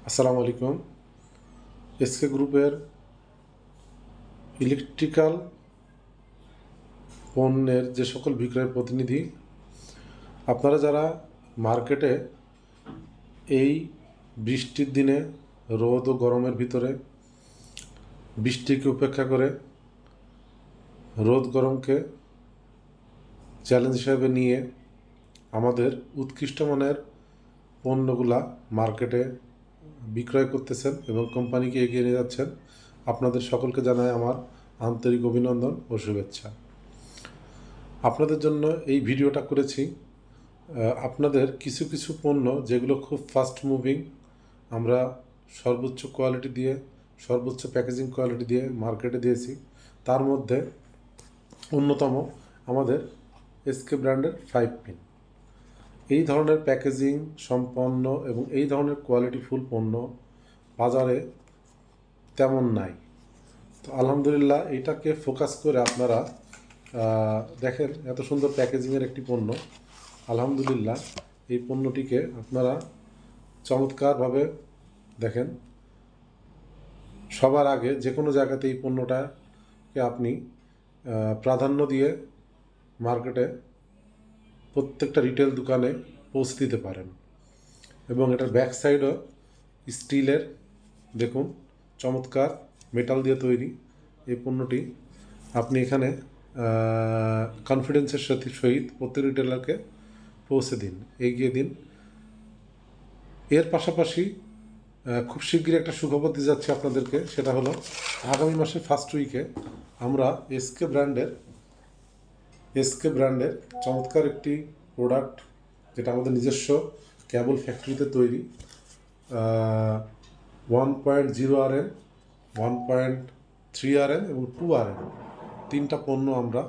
আসসালামু আলাইকুম। এসকে গ্রুপের ইলেকট্রিক্যাল পণ্যের যে সকল বিক্রয় প্রতিনিধি, আপনারা যারা মার্কেটে এই বৃষ্টির দিনে রোদ ও গরমের ভিতরে বৃষ্টিকে উপেক্ষা করে রোদ গরমকে চ্যালেঞ্জ হিসাবে নিয়ে আমাদের উৎকৃষ্ট মানের পণ্যগুলা মার্কেটে বিক্রয় করতেছেন এবং কোম্পানিকে এগিয়ে নিয়ে যাচ্ছেন, আপনাদের সকলকে জানাই আমার আন্তরিক অভিনন্দন ও শুভেচ্ছা। আপনাদের জন্য এই ভিডিওটা করেছি। আপনাদের কিছু কিছু পণ্য যেগুলো খুব ফাস্ট মুভিং, আমরা সর্বোচ্চ কোয়ালিটি দিয়ে, সর্বোচ্চ প্যাকেজিং কোয়ালিটি দিয়ে মার্কেটে দিয়েছি। তার মধ্যে অন্যতম আমাদের এসকে ব্র্যান্ডের 5 পিন। এই ধরনের প্যাকেজিং সম্পন্ন এবং এই ধরনের কোয়ালিটিফুল পণ্য বাজারে তেমন নাই। তো আলহামদুলিল্লাহ, এইটাকে ফোকাস করে আপনারা দেখেন, এত সুন্দর প্যাকেজিংয়ের একটি পণ্য। আলহামদুলিল্লাহ, এই পণ্যটিকে আপনারা চমৎকারভাবে দেখেন। সবার আগে যে কোনো জায়গাতে এই পণ্যটাকে আপনি প্রাধান্য দিয়ে মার্কেটে প্রত্যেকটা রিটেল দোকানে পৌঁছে দিতে পারেন। এবং এটার ব্যাক সাইডও স্টিলের, দেখুন চমৎকার মেটাল দিয়ে তৈরি এই পণ্যটি। আপনি এখানে কনফিডেন্সের সহিত প্রত্যেক রিটেলারকে পৌঁছে দিন, এগিয়ে দিন। এর পাশাপাশি খুব শীঘ্রই একটা সুখবর দিয়ে যাচ্ছে আপনাদেরকে, সেটা হলো আগামী মাসে ফার্স্ট উইকে আমরা এসকে ব্র্যান্ডের চমৎকার একটি প্রোডাক্ট, যেটা আমাদের নিজস্ব কেবল ফ্যাক্টরিতে তৈরি, 1.0 RM, 1.3 RM এবং 2 RM, তিনটা পণ্য আমরা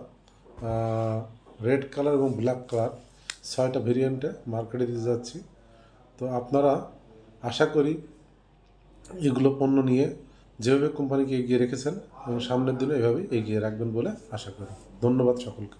রেড কালার এবং ব্ল্যাক কালার 6টা ভেরিয়েন্টে মার্কেটে দিতে যাচ্ছি। তো আপনারা আশা করি এগুলো পণ্য নিয়ে যেভাবে কোম্পানিকে এগিয়ে রেখেছেন এবং সামনের দিনে এভাবেই এগিয়ে রাখবেন বলে আশা করি। ধন্যবাদ সকলকে।